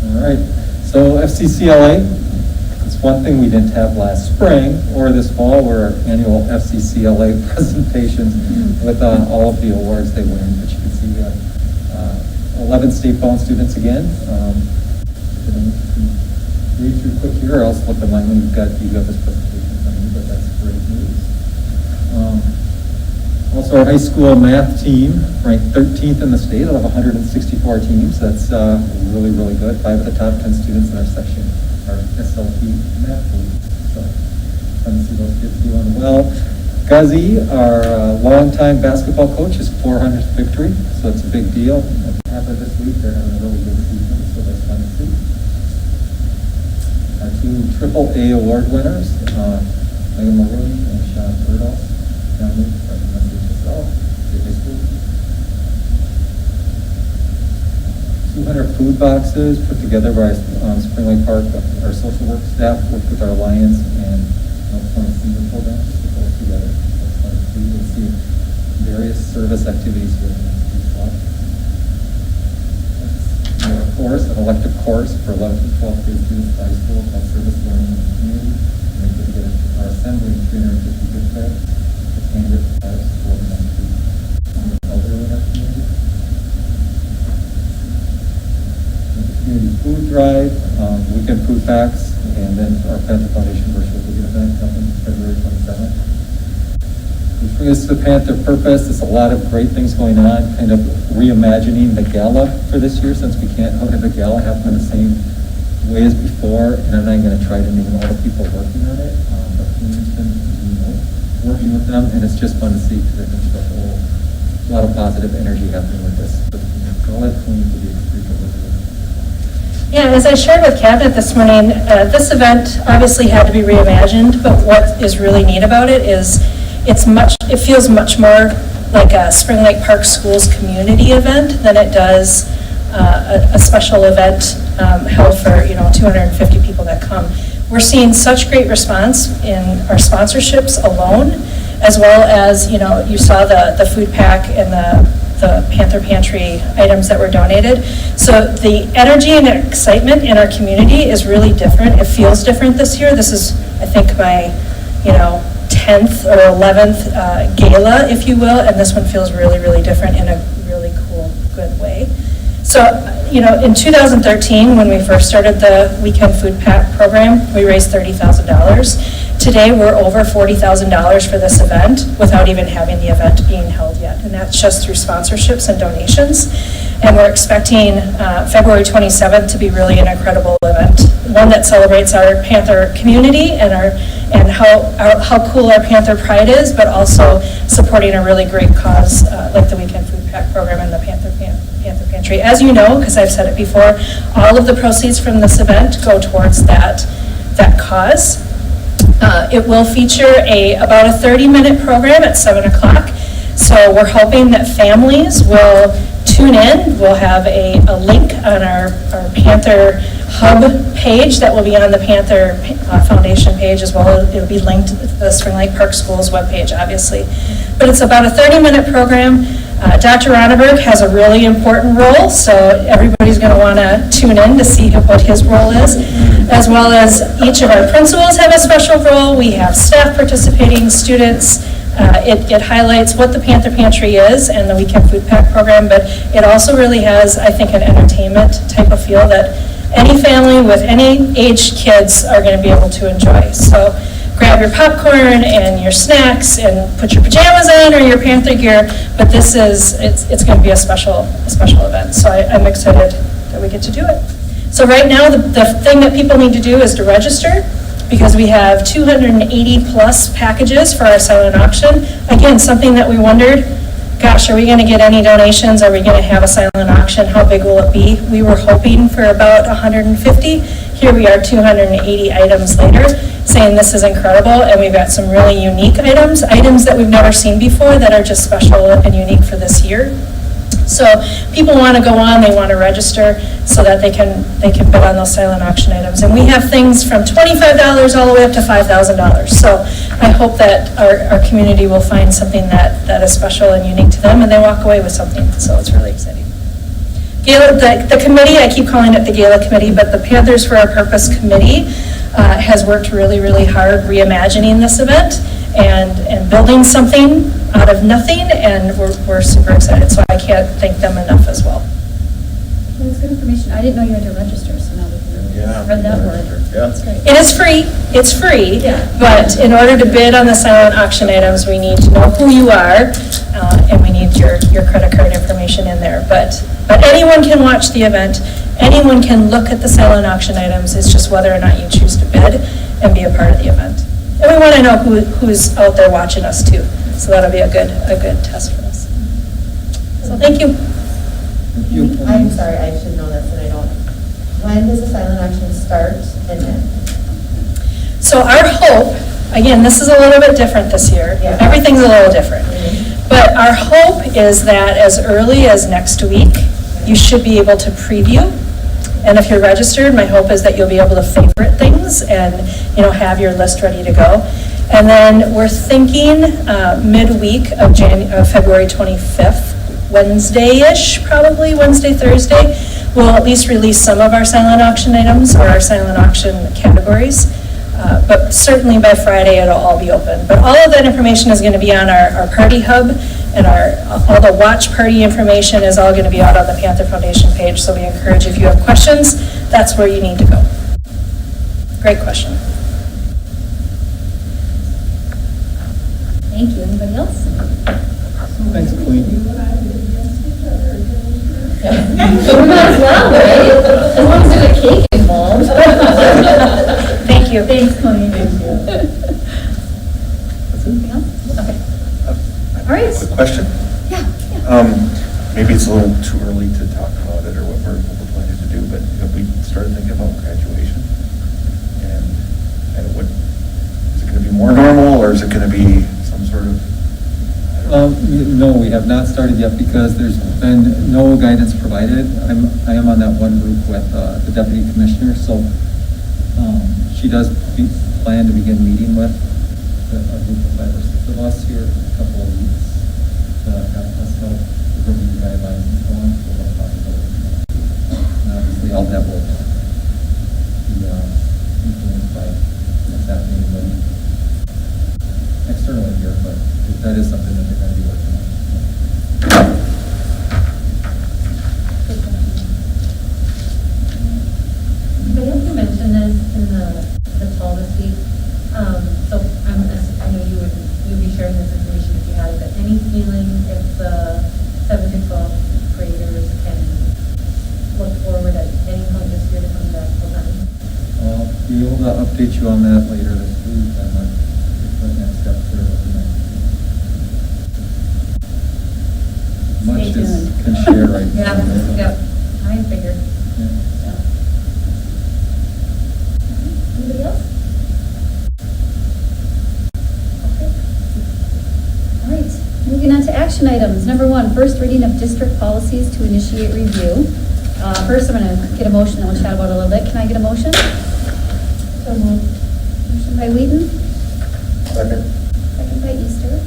[SPEAKER 2] All right, so FCCLA, it's one thing we didn't have last spring or this fall were our annual FCCLA presentations with all of the awards they win, but you can see 11 state bound students again. Read through quick here, or else look at mine when you got this presentation from me, but that's great news. Also, our high school math team ranked 13th in the state out of 164 teams. That's really, really good. 5 of the top 10 students in our section are SLP math leads. So, fun to see those kids doing well. Guzzy, our longtime basketball coach, is 400th victory, so it's a big deal. After this week, they're having a really good season, so that's fun to see. Our 2 AAA award winners, Megan Maroon and Sean Burdahl, family from Massachusetts, high school. 200 food boxes put together by Spring Lake Park. Our social work staff worked with our Lions and Fun Senior Program to put those together. That's fun to see. You'll see various service activities here in this block. Of course, an elective course for 11th and 12th grade students at high school called Service Learning in the Community. And we put together our assembly in 350 gift cards. It's handwritten cards for the elderly in our community. Community food drive, weekend food packs, and then our Panther Foundation virtual ticket event coming February 27th. Which brings us to Panther Purpose. There's a lot of great things going on, kind of reimagining the gala for this year, since we can't have the gala happen in the same way as before, and I'm not going to try to name all the people working on it, but we've been working with them, and it's just fun to see, because I think there's a lot of positive energy happening with this. So I'll let Queen give you a brief overview.
[SPEAKER 7] Yeah, as I shared with Cabinet this morning, this event obviously had to be reimagined, but what is really neat about it is it feels much more like a Spring Lake Park Schools community event than it does a special event held for 250 people that come. We're seeing such great response in our sponsorships alone, as well as you saw the food pack and the Panther Pantry items that were donated. So the energy and excitement in our community is really different. It feels different this year. This is, I think, my 10th or 11th gala, if you will, and this one feels really, really different in a really cool, good way. So, in 2013, when we first started the Weekend Food Pack program, we raised $30,000. Today, we're over $40,000 for this event without even having the event being held yet, and that's just through sponsorships and donations. And we're expecting February 27th to be really an incredible event, one that celebrates our Panther community and how cool our Panther pride is, but also supporting a really great cause like the Weekend Food Pack program and the Panther Pantry. As you know, because I've said it before, all of the proceeds from this event go towards that cause. It will feature about a 30-minute program at 7 o'clock. So we're hoping that families will tune in. We'll have a link on our Panther Hub page that will be on the Panther Foundation page as well. It'll be linked to the Spring Lake Park Schools webpage, obviously. But it's about a 30-minute program. Dr. Ronneberg has a really important role, so everybody's going to want to tune in to see what his role is, as well as each of our principals have a special role. We have staff participating, students. It highlights what the Panther Pantry is and the Weekend Food Pack program, but it also really has, I think, an entertainment type of feel that any family with any age kids are going to be able to enjoy. So grab your popcorn and your snacks and put your pajamas on or your Panther gear, but it's going to be a special event. So I'm excited that we get to do it. So right now, the thing that people need to do is to register, because we have 280 plus packages for our silent auction. Again, something that we wondered, gosh, are we going to get any donations? Are we going to have a silent auction? How big will it be? We were hoping for about 150. Here we are 280 items later, saying this is incredible, and we've got some really unique items that we've never seen before that are just special and unique for this year. So people want to go on, they want to register so that they can bid on those silent auction items. And we have things from $25 all the way up to $5,000. So I hope that our community will find something that is special and unique to them, and they walk away with something. So it's really exciting. Gala, the committee, I keep calling it the Gala Committee, but the Panthers for Our Purpose Committee has worked really, really hard reimagining this event and building something out of nothing, and we're super excited. So I can't thank them enough as well.
[SPEAKER 3] That's good information. I didn't know you had to register, so now we can
[SPEAKER 5] Yeah.
[SPEAKER 3] spread that word.
[SPEAKER 5] Yeah.
[SPEAKER 3] That's great.
[SPEAKER 7] It is free, it's free,
[SPEAKER 3] Yeah.
[SPEAKER 7] but in order to bid on the silent auction items, we need to know who you are, and we need your credit card information in there. But anyone can watch the event, anyone can look at the silent auction items, it's just whether or not you choose to bid and be a part of the event. And we want to know who's out there watching us too, so that'll be a good test for us. So thank you.
[SPEAKER 2] Thank you.
[SPEAKER 8] I'm sorry, I should know this, and I don't. When does the silent auction start and end?
[SPEAKER 7] So our hope, again, this is a little bit different this year.
[SPEAKER 8] Yeah.
[SPEAKER 7] Everything's a little different. But our hope is that as early as next week, you should be able to preview. And if you're registered, my hope is that you'll be able to favorite things and, have your list ready to go. And then we're thinking midweek of February 25th, Wednesday-ish, probably Wednesday, Thursday, we'll at least release some of our silent auction items or our silent auction categories. But certainly by Friday, it'll all be open. But all of that information is going to be on our party hub, and all the watch party information is all going to be out on the Panther Foundation page. So we encourage, if you have questions, that's where you need to go. Great question.
[SPEAKER 3] Thank you. Anybody else?
[SPEAKER 2] Thanks, Queen.
[SPEAKER 1] We might as well, right? As long as there's a cake involved.
[SPEAKER 7] Thank you.
[SPEAKER 3] Thanks, Connie. Anything else? Okay. All right.
[SPEAKER 5] Quick question?
[SPEAKER 3] Yeah.
[SPEAKER 5] Maybe it's a little too early to talk about it or what we're planning to do, but have we started thinking about graduation? And kind of is it going to be more normal, or is it going to be some sort of, I don't know.
[SPEAKER 2] No, we have not started yet because there's been no guidance provided. I am on that one group with the deputy commissioner, so she does plan to begin meeting with a group of 5 or 6 of us here in a couple of weeks to have us help the review guidelines and so on. So we'll talk about it. And obviously, all that will be influenced by what's happening externally here, but that is something that they're going to be working on.
[SPEAKER 1] But you mentioned this in the call this week, so I know you would be sharing this information if you had it, but any feeling if the 7 to 12 graders can look forward at any point this year to coming back full time?
[SPEAKER 2] I'll be able to update you on that later this week on what next steps are looking like. Much
[SPEAKER 3] Stay
[SPEAKER 2] as
[SPEAKER 3] tuned.
[SPEAKER 2] can share right now.
[SPEAKER 1] Yep, I figured.
[SPEAKER 2] Yeah.
[SPEAKER 3] Anybody else? Okay. All right, moving on to action items. Number 1, first reading of district policies to initiate review. First, I'm going to get a motion, and we'll chat about it a little bit. Can I get a motion? So moved. Motion by Wheaton,
[SPEAKER 5] Second.
[SPEAKER 3] second by Easter.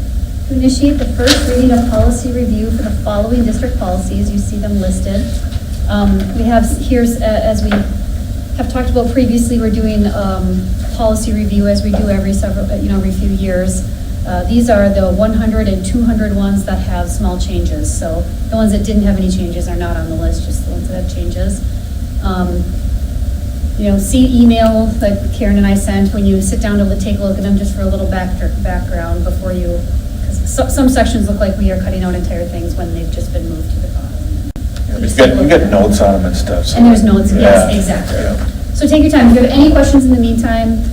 [SPEAKER 3] To initiate the first reading of policy review for the following district policies, you see them listed. We have here, as we have talked about previously, we're doing policy review as we do every few years. These are the 100 and 200 ones that have small changes. So the ones that didn't have any changes are not on the list, just the ones that have changes. See email that Karen and I sent when you sit down to take a look at them, just for a little background before you, because some sections look like we are cutting out entire things when they've just been moved to the bottom.
[SPEAKER 6] least.
[SPEAKER 5] You get notes on them and stuff. so-
[SPEAKER 6] And there's notes, yes,
[SPEAKER 5] Yeah.
[SPEAKER 6] exactly.
[SPEAKER 5] Yeah.
[SPEAKER 3] So take your time. If you have any questions in the meantime,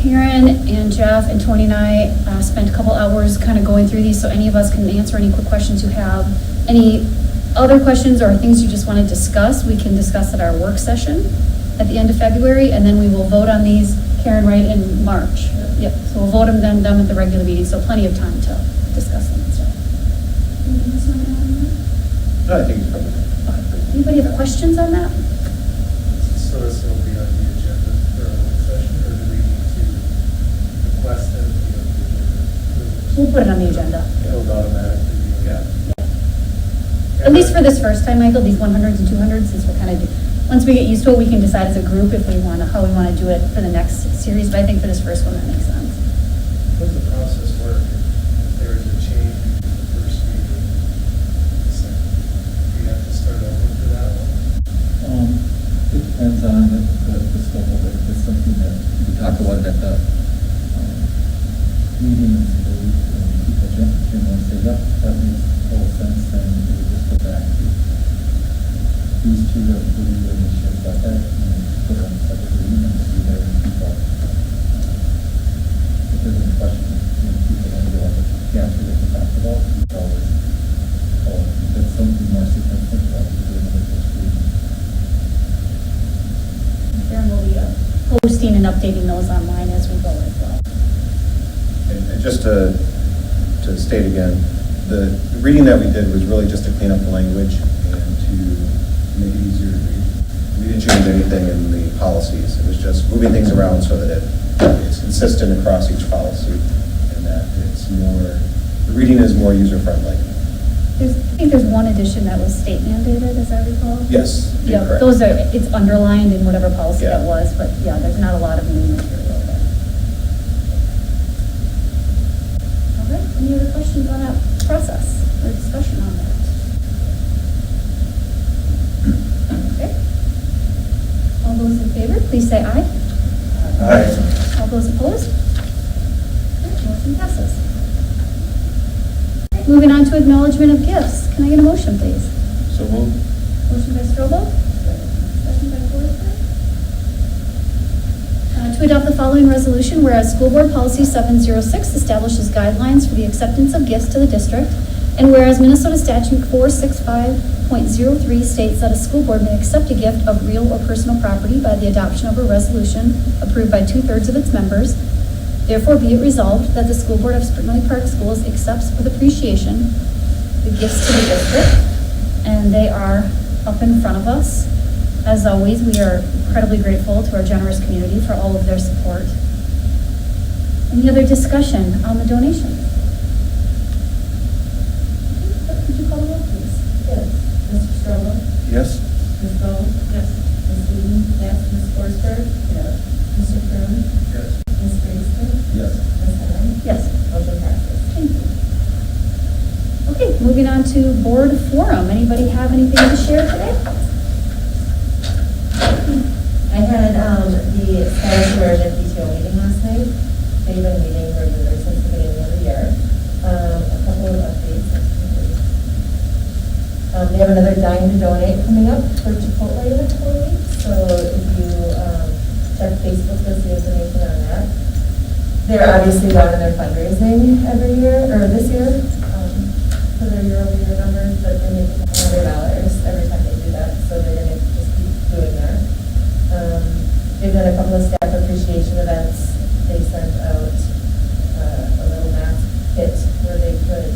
[SPEAKER 3] Karen and Jeff and Tony and I spent a couple hours kind of going through these, so any of us can answer any quick questions you have. Any other questions or things you just want to discuss, we can discuss at our work session at the end of February, and then we will vote on these, Karen, right, in March. Yep, so we'll vote them then done at the regular meeting, so plenty of time to discuss them and stuff. Anything else you want to add on that?
[SPEAKER 5] No, I think it's probably.
[SPEAKER 3] Okay. Anybody have questions on that?
[SPEAKER 4] So this will be on the agenda for our work session, or do we need to request that it be on the agenda?
[SPEAKER 3] We'll put it on the agenda.
[SPEAKER 4] It'll automatically be.
[SPEAKER 5] Yeah.
[SPEAKER 3] At least for this first time, Michael, these 100s and 200s, since we're kind of, once we get used to it, we can decide as a group if we want to, how we want to do it for the next series, but I think for this first one, that makes sense.
[SPEAKER 4] How does the process work if there is a change between the first meeting and the second? Do you have to start over for that one?
[SPEAKER 2] It depends on the scope of it. If it's something that we talk about it at the meetings, people generally say, yep, that makes total sense, then we would just go back to these two that we really sure about that, and put it on a separate meeting and see there and people. If there's any questions, people don't feel like it's captured what we talked about, we can always, if it's something more significant, we'll have to do another first reading.
[SPEAKER 3] Karen will be posting and updating those online as we go as well.
[SPEAKER 10] And just to state again, the reading that we did was really just to clean up the language and to make it easier to read. We didn't change anything in the policies. It was just moving things around so that it's consistent across each policy and that it's more, the reading is more user-friendly.
[SPEAKER 3] I think there's one addition that was state mandated, as I recall.
[SPEAKER 10] Yes, you're
[SPEAKER 3] Yeah,
[SPEAKER 10] correct.
[SPEAKER 3] those are, it's underlined in whatever policy
[SPEAKER 10] Yeah.
[SPEAKER 3] that was, but yeah, there's not a lot of new material there. All right, any other questions on that process or discussion on that? Okay. All those in favor, please say aye.
[SPEAKER 5] Aye.
[SPEAKER 3] All those opposed? Okay, motion passes. Okay, moving on to acknowledgement of gifts. Can I get a motion, please?
[SPEAKER 5] So moved.
[SPEAKER 3] Motion by Strobel. Second by Forrester. To adopt the following resolution, whereas School Board Policy 706 establishes guidelines for the acceptance of gifts to the district, and whereas Minnesota Statute 465.03 states that a school board may accept a gift of real or personal property by the adoption of a resolution approved by 2/3 of its members, therefore be it resolved that the School Board of Spring Lake Park Schools accepts with appreciation the gifts to the district, and they are up in front of us. As always, we are incredibly grateful to our generous community for all of their support. Any other discussion on the donation? Could you call the roll, please?
[SPEAKER 8] Yes. Mr. Strobel?
[SPEAKER 5] Yes?
[SPEAKER 8] Ms. Bowe? Yes. Ms. Eden? Yes. Ms. Forsberg? Yes. Mr. Croom?
[SPEAKER 4] Yes.
[SPEAKER 8] Ms. Griesmer?
[SPEAKER 2] Yes.
[SPEAKER 8] Ms. Henry?
[SPEAKER 3] Yes.
[SPEAKER 8] Motion passes.
[SPEAKER 3] Thank you. Okay, moving on to board forum. Anybody have anything to share today?
[SPEAKER 8] I had the Spanish Immersion PTO meeting last night. They've been meeting regularly since the beginning of the year. A couple of updates. They have another Dine to Donate coming up for Chipotle in a couple of weeks. So if you check Facebook, you'll see information on that. They're obviously down in their fundraising every year, or this year, for their year-over-year numbers, but they're making $100 every time they do that. So they're going to just keep doing that. They've done a couple of staff appreciation events. They sent out a little mask kit where they could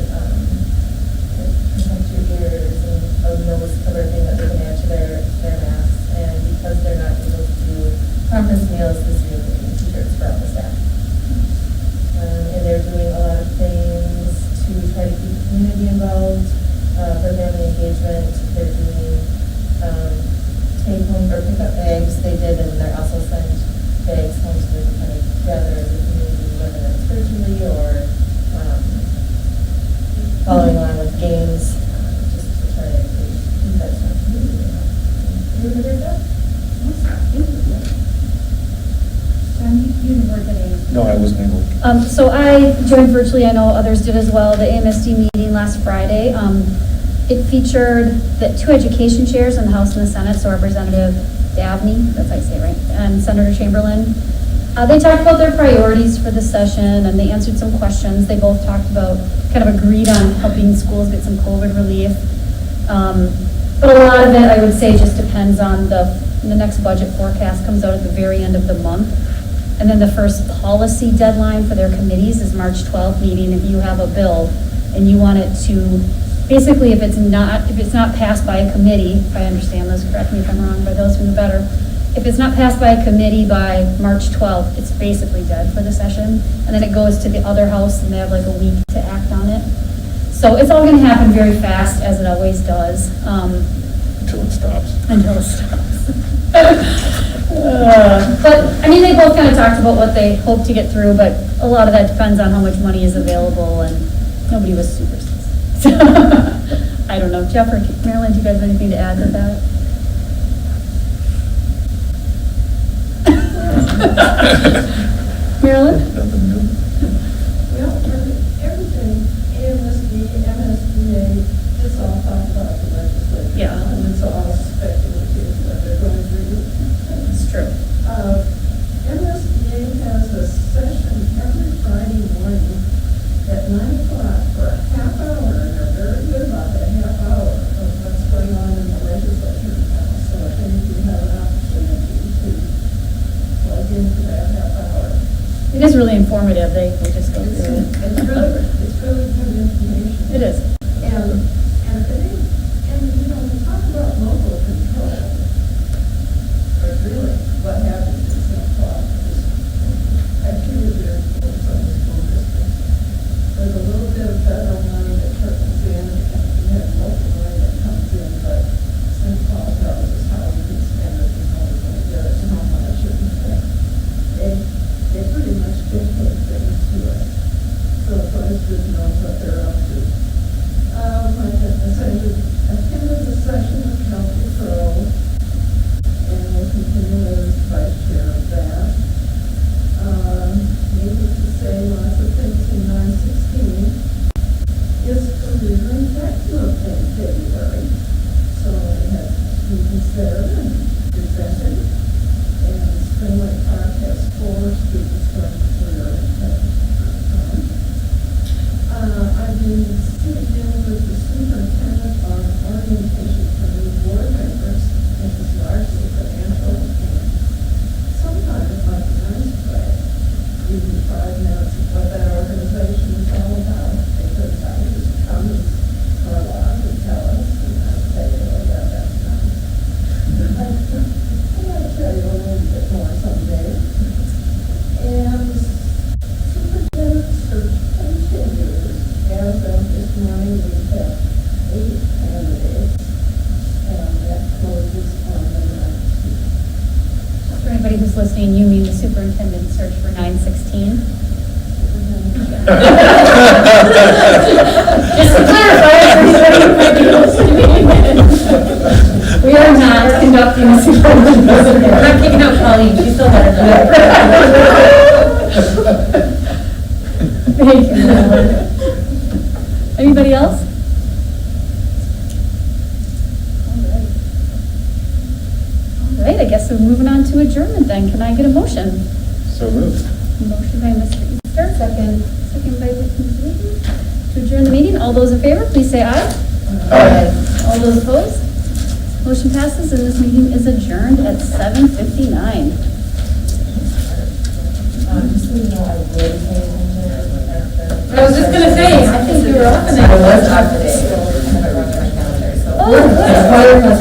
[SPEAKER 8] protect your ears and a nose cover thing that they can add to their masks. And because they're not able to do conference meals this year, they're doing t-shirts for all the staff. And they're doing a lot of things to try to keep the community involved for family engagement. They're doing take home or pick up bags. They did, and they're also sent bags home so they can kind of gather the community, whether it's virtually or following along with games, just to try to keep that strong community. You ever heard that?
[SPEAKER 3] John, you didn't work today.
[SPEAKER 5] No, I wasn't able to.
[SPEAKER 3] So I joined virtually, I know others did as well, the AMSD meeting last Friday. It featured the 2 education chairs in the House and the Senate, so Representative Dabney, that's how I say it, right, and Senator Chamberlain. They talked about their priorities for the session, and they answered some questions. They both talked about, kind of agreed on helping schools get some COVID relief. But a lot of it, I would say, just depends on the next budget forecast comes out at the very end of the month. And then the first policy deadline for their committees is March 12th, meaning if you have a bill and you want it to, basically if it's not passed by a committee, if I understand this, correct me if I'm wrong, by those who know better, if it's not passed by a committee by March 12th, it's basically dead for the session. And then it goes to the other house and they have like a week to act on it. So it's all going to happen very fast, as it always does.
[SPEAKER 5] Until it stops.
[SPEAKER 3] Until it stops. But, I mean, they both kind of talked about what they hope to get through, but a lot of that depends on how much money is available, and nobody was super specific. I don't know. Jeff or Marilyn, do you guys have anything to add to that? Marilyn?
[SPEAKER 5] Nothing new.
[SPEAKER 11] Well, everything, MSBA, it's all talked about the legislature.
[SPEAKER 3] Yeah.
[SPEAKER 11] And it's all speculative what they're going to do.
[SPEAKER 3] It's true.
[SPEAKER 11] MSBA has a session every Friday morning at 9 o'clock for a half hour, and they're very good about that half hour of what's going on in the legislature now. So I think you have an opportunity to plug into that half hour.
[SPEAKER 3] It is really informative. They just go through it.
[SPEAKER 11] It's really good information.
[SPEAKER 3] It is.
[SPEAKER 11] And you know, we talk about local control, but really, what happens in St. Paul is, I feel very close on the school districts. There's a little bit of federal money that trickles in, and we have local money that comes in, but St. Paul tells us how we can spend it and how we're going to get it and how much it can spend. They pretty much dictate things to us. So it's always good to know what they're up to. I attended the session of County Pro, and will continue as vice chair of that. Needless to say, lots of things in 916 is career and curriculum in February. So we had students there and presented, and Spring Lake Park has 4 students from career and curriculum. I've been sitting in with the superintendent on orientation for new board members, which is largely financial, and sometimes like a nice play, give you 5 minutes of what that organization is all about, because I just come and Carla and tell us, and I say, oh yeah, that's nice. And I'll tell you a little bit more someday. And superintendent search continues. As of this morning, we have 8 candidates, and that closes on the 19th.
[SPEAKER 3] For anybody who's listening, you mean the superintendent search for 916? Just to clarify, everybody who might be listening, we are not conducting a superintendent search.
[SPEAKER 1] We're not kicking out Colleen, she's still better than that.
[SPEAKER 3] Thank you, Marilyn. Anybody else? All right, I guess we're moving on to adjournment then. Can I get a motion?
[SPEAKER 5] So moved.
[SPEAKER 3] Motion by Mr. Easter. Second by Ms. Wheaton. To adjourn the meeting, all those in favor, please say aye.
[SPEAKER 5] Aye.
[SPEAKER 3] All those opposed? Motion passes and this meeting is adjourned at 7:59.
[SPEAKER 8] Just so you know, I will pay attention.
[SPEAKER 1] I was just gonna say, I think you were off in that.
[SPEAKER 8] I was up today, so I have it wrong on my calendar, so.
[SPEAKER 3] Oh, good.
[SPEAKER 8] It's part of the